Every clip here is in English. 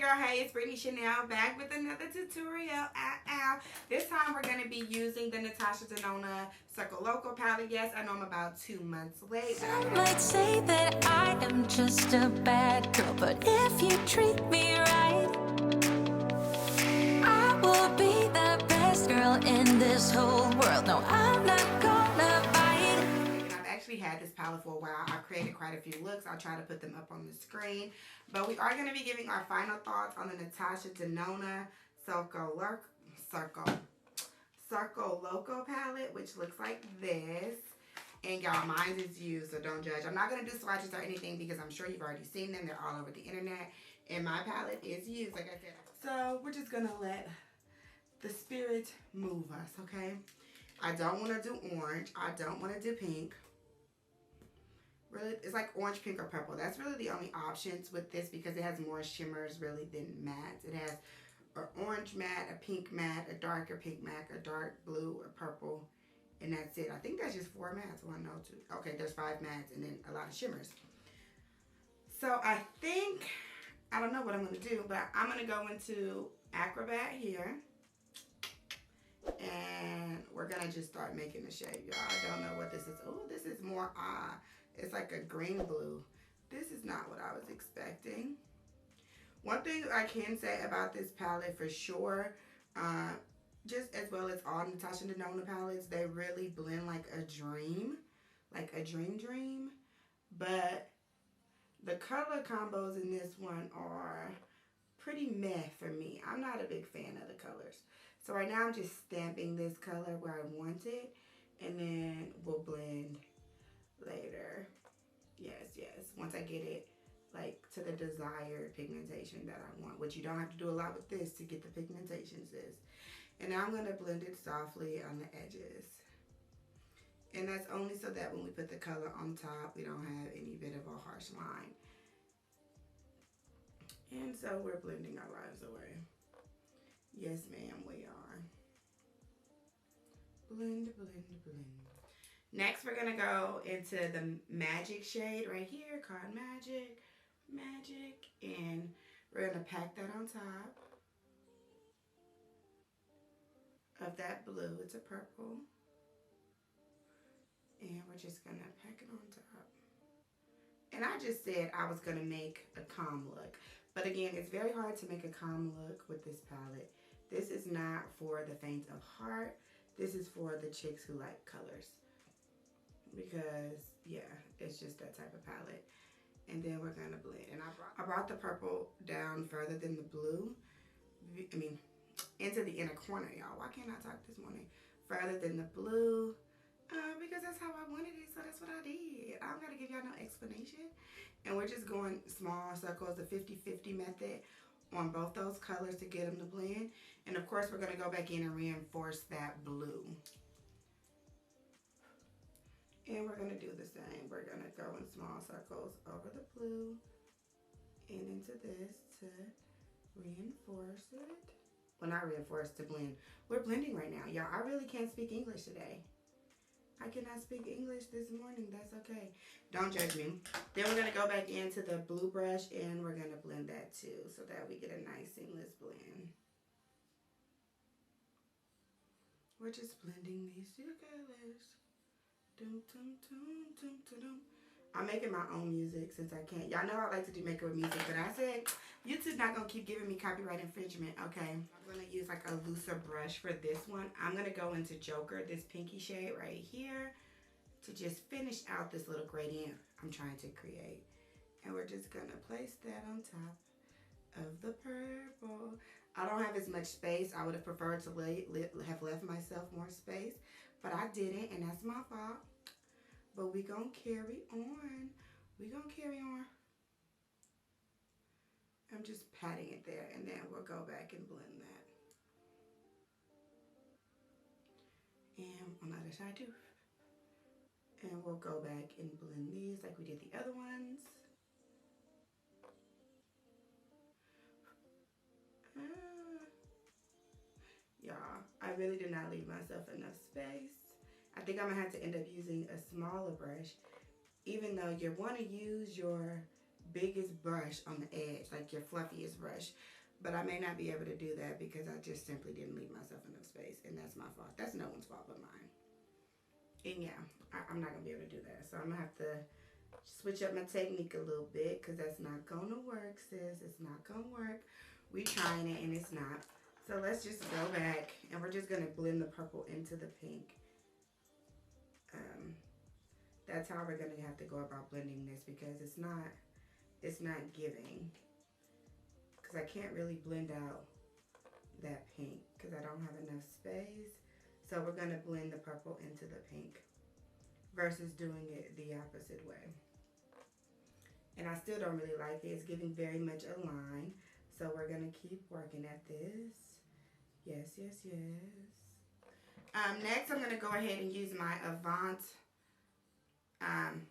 girl. Hey, it's Britney Schanel back with another tutorial. This time we're going to be using the Natasha Denona Circo Loco palette. Yes, I know I'm about 2 months late. Some might say that I am just a bad girl, but if you treat me right, I will be the best girl in this whole world. No, I'm not gonna bite. I've actually had this palette for a while. I've created quite a few looks. I'll try to put them up on the screen. But we are going to be giving our final thoughts on the Natasha Denona Circo Loco palette, which looks like this. And y'all, mine is used, so don't judge. I'm not going to do swatches or anything because I'm sure you've already seen them. They're all over the internet. And my palette is used, like I said. So we're just going to let the spirit move us, okay? I don't want to do orange. I don't want to do pink. Really, it's like orange, pink, or purple. That's really the only options with this because it has more shimmers really than mattes. It has an orange matte, a pink matte, a darker pink matte, a dark blue, a purple, and that's it. I think that's just 4 mattes. 1, no, 2. Okay, there's 5 mattes and then a lot of shimmers. So I think, I don't know what I'm going to do, but I'm going to go into Acrobat here. And we're going to just start making the shape, y'all. I don't know what this is. Oh, this is more, it's like a green blue. This is not what I was expecting. One thing I can say about this palette for sure, just as well as all Natasha Denona palettes, they really blend like a dream. Like a dream. But the color combos in this one are pretty meh for me. I'm not a big fan of the colors. So right now I'm just stamping this color where I want it, and then we'll blend later. Yes. Once I get it like to the desired pigmentation that I want, which you don't have to do a lot with this to get the pigmentation, sis. And now I'm going to blend it softly on the edges. And that's only so that when we put the color on top, we don't have any bit of a harsh line. And so we're blending our lives away. Yes, ma'am, we are. Blend. Next, we're going to go into the Magic shade right here, called Magic. And we're going to pack that on top of that blue. It's a purple. And we're just going to pack it on top. And I just said I was going to make a calm look. But again, it's very hard to make a calm look with this palette. This is not for the faint of heart. This is for the chicks who like colors. Because, yeah, it's just that type of palette. And then we're going to blend. And I brought the purple down further than the blue. I mean, into the inner corner, y'all. Why can't I talk this morning? Further than the blue. Because that's how I wanted it, so that's what I did. I don't got to give y'all no explanation. And we're just going small circles, the 50-50 method on both those colors to get them to blend. And of course, we're going to go back in and reinforce that blue. And we're going to do the same. We're going to go in small circles over the blue and into this to reinforce it. Well, not reinforce, to blend. We're blending right now, y'all. I really can't speak English today. I cannot speak English this morning. That's okay. Don't judge me. Then we're going to go back into the blue brush and we're going to blend that too so that we get a nice seamless blend. We're just blending these two colors. I'm making my own music since I can't. Y'all know I like to do makeup music, but I said YouTube's not going to keep giving me copyright infringement. Okay. I'm going to use like a looser brush for this one. I'm going to go into Joker, this pinky shade right here, to just finish out this little gradient I'm trying to create. And we're just going to place that on top of the purple. I don't have as much space. I would have preferred to have left myself more space, but I didn't, and that's my fault. But we gonna carry on. I'm just patting it there, and then we'll go back and blend that. And on the other side too. And we'll go back and blend these like we did the other ones. Y'all, I really did not leave myself enough space. I think I'm gonna have to end up using a smaller brush, even though you want to use your biggest brush on the edge, like your fluffiest brush. But I may not be able to do that because I just simply didn't leave myself enough space. And that's my fault. That's no one's fault but mine. And yeah, I'm not going to be able to do that. So I'm going to have to switch up my technique a little bit because that's not going to work, sis. It's not going to work. We trying it and it's not. So let's just go back and we're just going to blend the purple into the pink. That's how we're going to have to go about blending this because it's not giving. Because I can't really blend out that pink because I don't have enough space. So we're going to blend the purple into the pink versus doing it the opposite way. And I still don't really like it. It's giving very much a line. So we're going to keep working at this. Yes, yes, yes. Next, I'm going to go ahead and use my Avant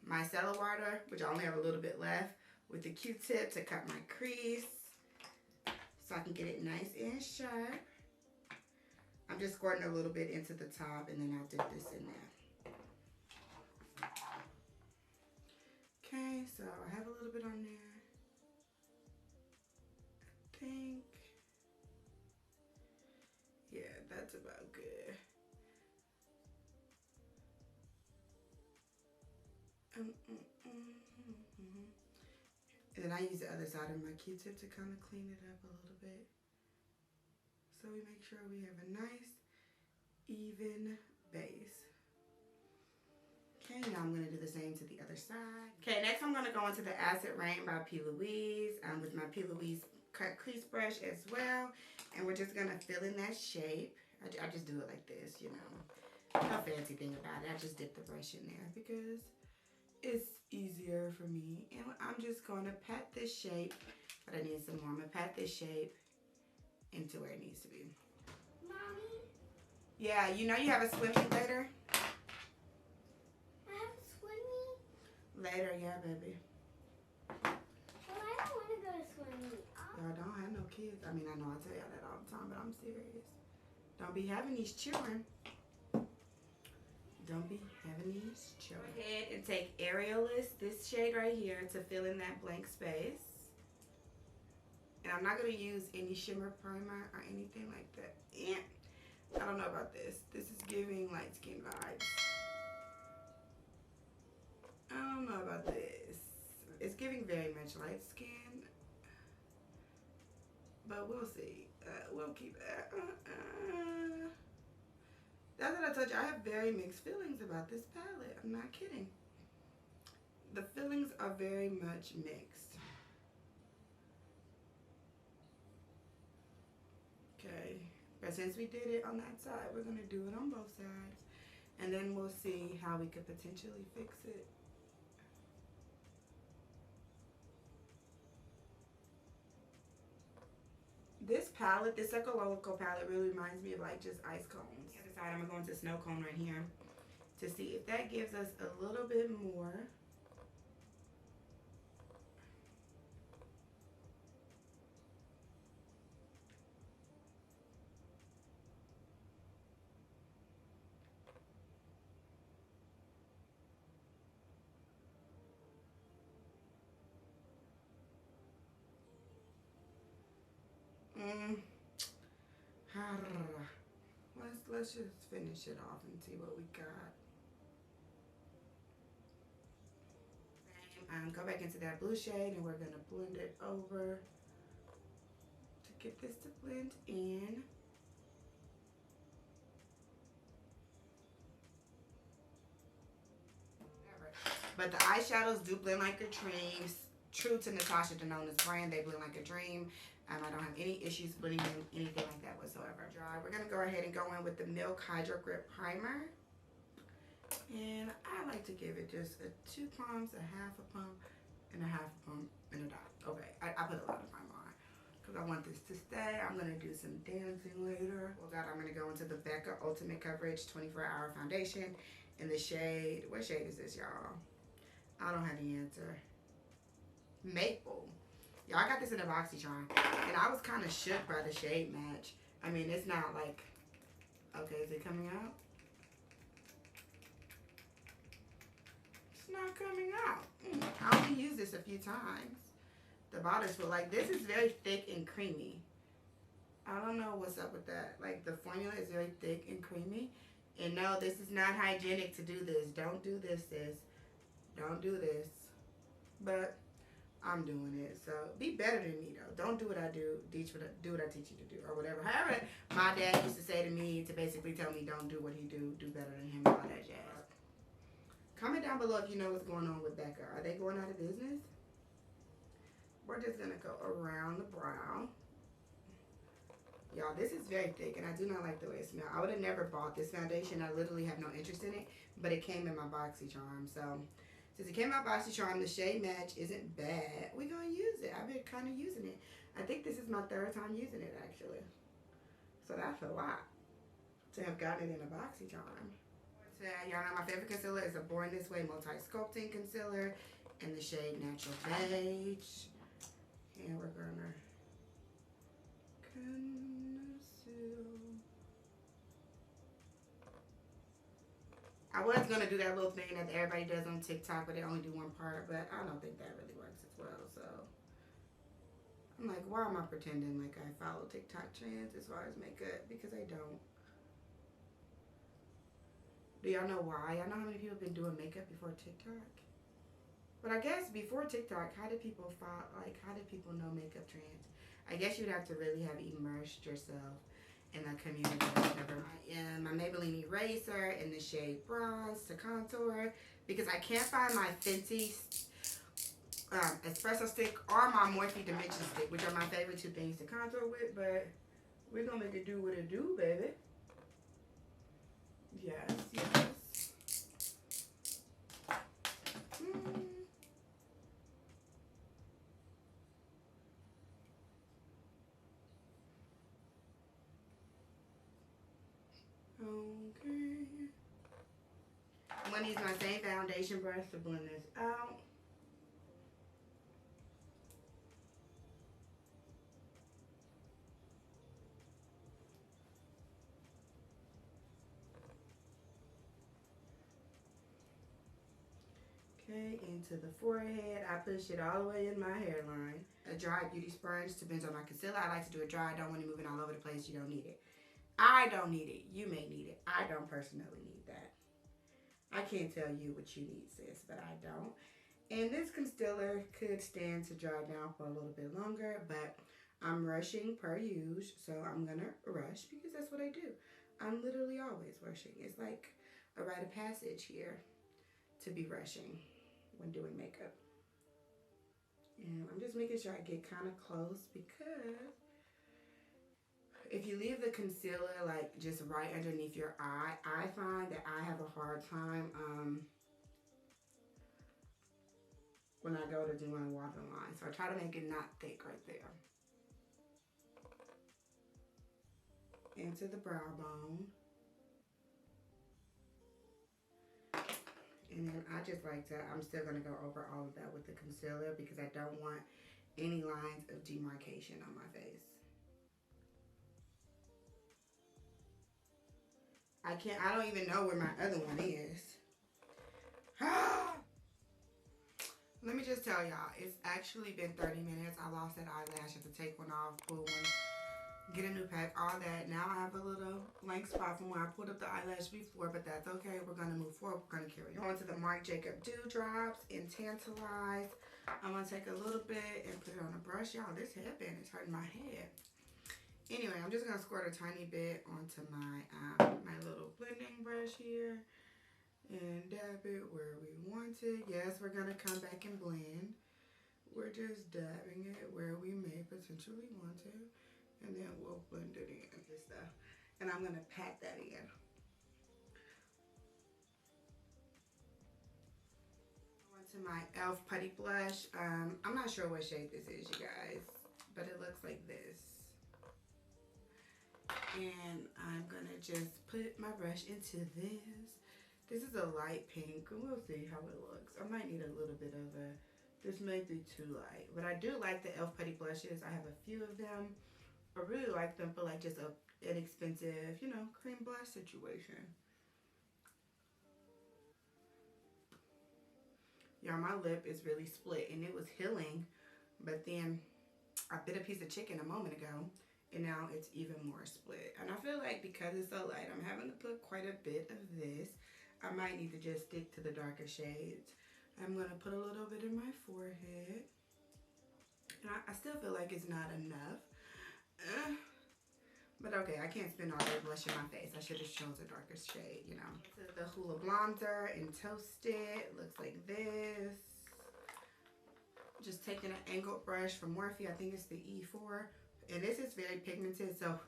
micellar water, which I only have a little bit left, with the Q-tip to cut my crease so I can get it nice and sharp. I'm just squirting a little bit into the top and then I'll dip this in there. Okay, so I have a little bit on there. I think, yeah, that's about good. And then I use the other side of my Q-tip to kind of clean it up a little bit. So we make sure we have a nice, even base. Okay, now I'm going to do the same to the other side. Okay, next I'm going to go into the Acid Rain by P. Louise with my P. Louise cut crease brush as well. And we're just going to fill in that shape. I just do it like this, you know. No fancy thing about it. I just dip the brush in there because it's easier for me. And I'm just going to pat this shape, but I need some more. I'm going to pat this shape into where it needs to be. Mommy? Yeah, you know you have a swim meet later? I have a swim meet? Later, yeah, baby. Well, I don't want to go to swim meet. Y'all don't have no kids. I mean, I know I tell y'all that all the time, but I'm serious. Don't be having these children. Don't be having these children. Go ahead and take Aerialist, this shade right here, to fill in that blank space. And I'm not going to use any shimmer primer or anything like that. I don't know about this. This is giving light skin vibes. I don't know about this. It's giving very much light skin. But we'll see. We'll keep it. That's what I told you. I have very mixed feelings about this palette. I'm not kidding. The feelings are very much mixed. Okay. But since we did it on that side, we're going to do it on both sides. And then we'll see how we could potentially fix it. This palette, this Circo Loco palette, really reminds me of like just ice cones. The other side, I'm going to go into snow cone right here to see if that gives us a little bit more. Let's just finish it off and see what we got. Go back into that blue shade and we're going to blend it over to get this to blend in. But the eyeshadows do blend like a dream. True to Natasha Denona's brand, they blend like a dream. I don't have any issues blending in anything like that whatsoever. Dry. We're going to go ahead and go in with the Milk Hydro Grip Primer. And I like to give it just 2 pumps, a half a pump, and a half a pump, and a dot. Okay, I put a lot of primer on because I want this to stay. I'm going to do some dancing later. Well, God, I'm going to go into the Becca Ultimate Coverage 24-Hour Foundation in the shade. What shade is this, y'all? I don't have the answer. Maple. Y'all, I got this in a BoxyCharm, and I was kind of shook by the shade match. I mean, it's not like, okay, is it coming out? It's not coming out. I only used this a few times. The bottles feel like, this is very thick and creamy. I don't know what's up with that. Like, the formula is very thick and creamy. And no, this is not hygienic to do this. Don't do this, sis. Don't do this. But I'm doing it. So be better than me, though. Don't do what I do. Do what I teach you to do, or whatever. However, my dad used to say to me to basically tell me don't do what he do. Do better than him. All that jazz. Comment down below if you know what's going on with Becca. Are they going out of business? We're just gonna go around the brow. Y'all, this is very thick, and I do not like the way it smells. I would have never bought this foundation. I literally have no interest in it, but it came in my BoxyCharm. So, since it came in my BoxyCharm, the shade match isn't bad. We're going to use it. I've been kind of using it. I think this is my 3rd time using it, actually. So, that's a lot to have gotten it in a BoxyCharm. Y'all know my favorite concealer is a Born This Way Multi-Sculpting Concealer in the shade Natural Beige. And we're going to conceal. I was going to do that little thing that everybody does on TikTok, but they only do one part, but I don't think that really works as well, so I'm like, why am I pretending like I follow TikTok trends as far as makeup? Because I don't. Do y'all know why? Y'all know how many people have been doing makeup before TikTok? But I guess before TikTok, how did people know makeup trends? I guess you'd have to really have immersed yourself in the community or whatever. My Maybelline eraser in the shade Bronze to contour, because I can't find my Fenty espresso stick or my Morphe Dimension stick, which are my favorite 2 things to contour with, but we're gonna make it do what it do, baby. Yes, yes. Okay. I'm going to use my same foundation brush to blend this out. Okay, into the forehead. I push it all the way in my hairline. A dry beauty sponge depends on my concealer. I like to do it dry. I don't want it moving all over the place. You don't need it. I don't need it. You may need it. I don't personally need that. I can't tell you what you need, sis, but I don't. And this concealer could stand to dry down for a little bit longer, but I'm rushing per usual, so I'm going to rush because that's what I do. I'm literally always rushing. It's like a rite of passage here to be rushing when doing makeup. And I'm just making sure I get kind of close, because if you leave the concealer like just right underneath your eye, I find that I have a hard time when I go to do my waterline. So I try to make it not thick right there. Into the brow bone. And then I just like to, I'm still going to go over all of that with the concealer because I don't want any lines of demarcation on my face. I don't even know where my other one is. Let me just tell y'all, it's actually been 30 minutes. I lost that eyelash. I have to take one off, pull one, get a new pack, all that. Now I have a little blank spot from where I pulled up the eyelash before, but that's okay. We're going to move forward. We're going to carry on to the Marc Jacob Dewdrops in Tantalize. I'm going to take a little bit and put it on a brush. Y'all, this headband is hurting my head. Anyway, I'm just going to squirt a tiny bit onto my my little blending brush here and dab it where we want it. Yes, we're going to come back and blend. We're just dabbing it where we may potentially want to, and then we'll blend it in and stuff. And I'm going to pat that in. Onto my e.l.f. Putty Blush. I'm not sure what shade this is, you guys, but it looks like this. And I'm gonna just put my brush into this. This is a light pink. We'll see how it looks. I might need a little bit of this may be too light. But I do like the e.l.f. Putty Blushes. I have a few of them. I really like them for like just a inexpensive, you know, cream blush situation. Y'all, my lip is really split and it was healing. But then I bit a piece of chicken a moment ago and now it's even more split. And I feel like because it's so light, I'm having to put quite a bit of this. I might need to just stick to the darker shades. I'm going to put a little bit in my forehead. And I still feel like it's not enough. But okay, I can't spend all day blushing my face. I should have chosen a darker shade, you know. The Hoola Blonder and toast it. Looks like this. Just taking an angled brush from Morphe. I think it's the E4. And this is very pigmented, so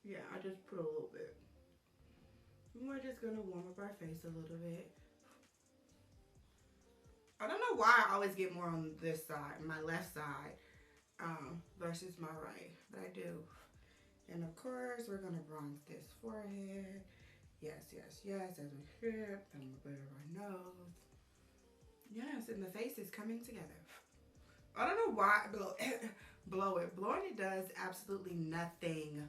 yeah, I just put a little bit. And we're just gonna warm up our face a little bit. I don't know why I always get more on this side, my left side, versus my right, but I do. And of course, we're gonna bronze this forehead. Yes, yes, yes, as we should. And a bit of our nose. Yes, and the face is coming together. I don't know why blow it. Blowing it does absolutely nothing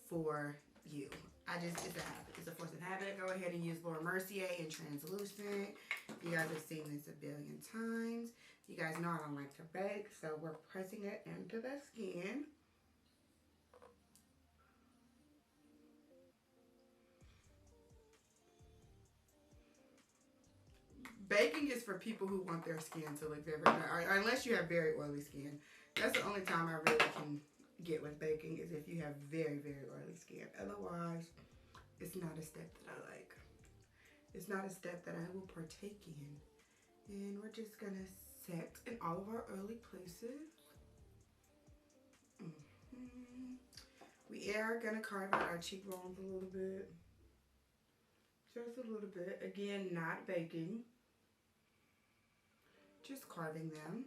for you. It's a force of habit. Go ahead and use Laura Mercier in translucent. You guys have seen this a billion times. You guys know I don't like to bake, so we're pressing it into the skin. Baking is for people who want their skin to look very good, or unless you have very oily skin. That's the only time I really can get with baking, is if you have very, very oily skin. Otherwise, it's not a step that I like. It's not a step that I will partake in. And we're just gonna set in all of our early places. We are gonna carve out our cheekbones a little bit. Just a little bit. Again, not baking. Just carving them.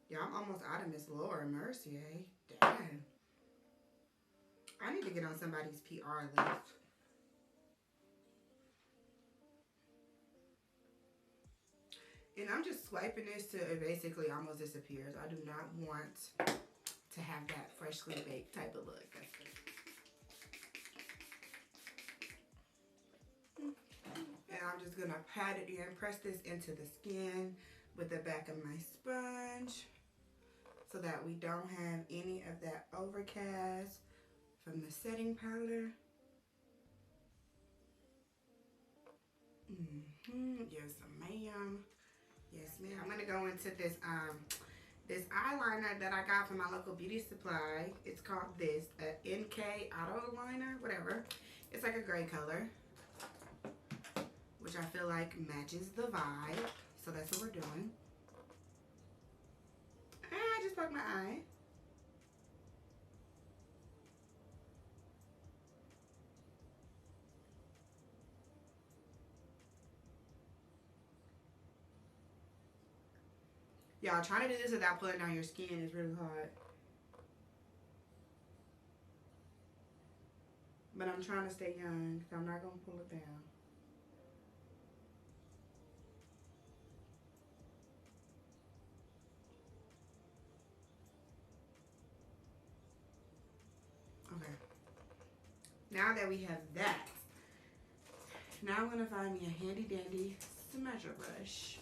Yeah, I'm almost out of Miss Laura Mercier. Damn. I need to get on somebody's PR list. And I'm just swiping this till it basically almost disappears. I do not want to have that freshly baked type of look. And I'm just gonna pat it in, press this into the skin with the back of my sponge so that we don't have any of that overcast from the setting powder. Yes, ma'am. Yes, ma'am. I'm gonna go into this this eyeliner that I got from my local beauty supply. It's called this NK Auto Liner, whatever. It's like a gray color, which I feel like matches the vibe. So that's what we're doing. And I just poked my eye. Y'all, trying to do this without pulling down your skin is really hard. But I'm trying to stay young, so I'm not going to pull it down. Okay. Now that we have that, now I'm going to find me a handy dandy smudger brush.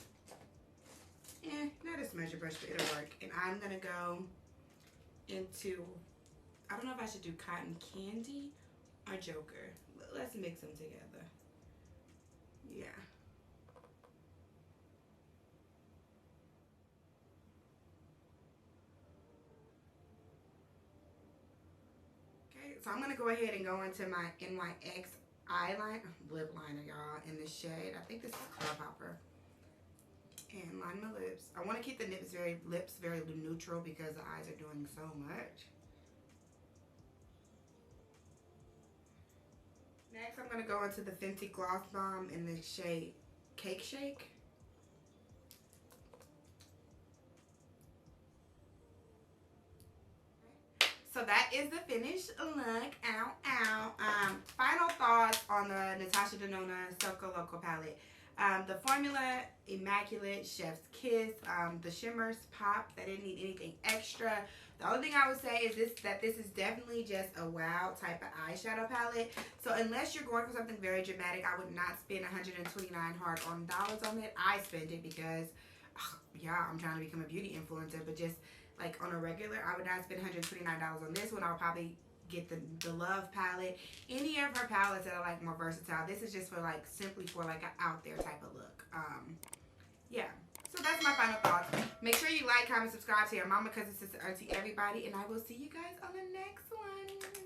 Not a smudger brush, but it'll work. And I'm going to go into, I don't know if I should do Cotton Candy or Joker. Let's mix them together. Yeah. Okay, so I'm going to go ahead and go into my NYX eyeliner, lip liner, y'all, in the shade. I think this is Club Hopper. And line my lips. I want to keep the lips very neutral because the eyes are doing so much. Next, I'm going to go into the Fenty Gloss Bomb in the shade Cake Shake. So that is the finished look. Ow, ow. Final thoughts on the Natasha Denona Circo Loco palette. The formula, immaculate, chef's kiss. The shimmers pop. They didn't need anything extra. The only thing I would say is that this is definitely just a wow type of eyeshadow palette. So unless you're going for something very dramatic, I would not spend $129 hard on it. I spend it because, yeah, I'm trying to become a beauty influencer, but just like on a regular. I would not spend $129 on this one. I'll probably get the Love palette. Any of her palettes that are like more versatile. This is just for like simply for like an out there type of look. Yeah. So that's my final thoughts. Make sure you like, comment, subscribe to your mama, cousin, sister, auntie, everybody, and I will see you guys on the next one.